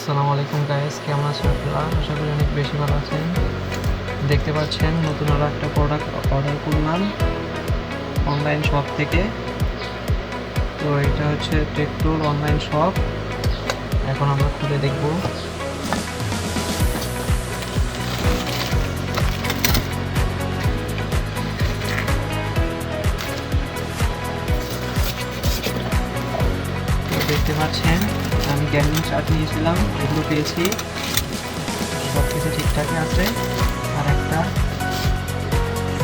আসসালামু আলাইকুম গাইস, কেমন আছেন আপনারা? আশা করি অনেক বেশি ভালো আছেন। দেখতে পাচ্ছেন নতুন আরও একটা প্রোডাক্ট অর্ডার করলাম অনলাইন শপ থেকে। তো এটা হচ্ছে টেকটুর অনলাইন শপ। এখন আমরা খুলে দেখব। দেখতে পাচ্ছেন আমি গেমিং চার্ট নিয়েছিলাম, এগুলো পেয়েছি, সব কিছু ঠিকঠাকই আছে। আর একটা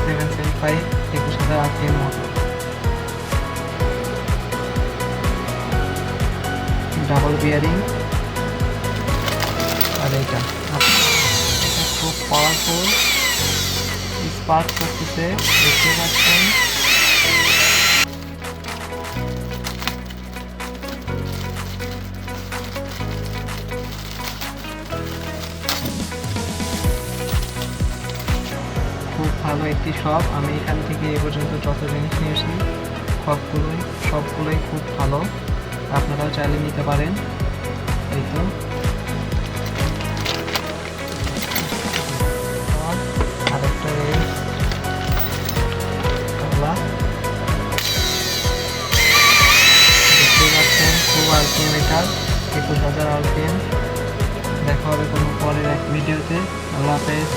775 21,000 RPM মোটর, ডাবল বিয়ারিং। আর এটা খুব পাওয়ারফুল, স্পার্ক করতেছে, দেখতে পাচ্ছেন। খুব ভালো একটি শপ। আমি এখান থেকে এ পর্যন্ত যত জিনিস নিয়েছি সবগুলোই খুব ভালো। আপনারাও চাইলে নিতে পারেন। এই তো আরেকটা রেঞ্জ কালা, দেখতে পাচ্ছেন খুব RPM, এটা 21,000 RPM। দেখা হবে কোনো পরের এক ভিডিওতে। আল্লাহ হাফেজ।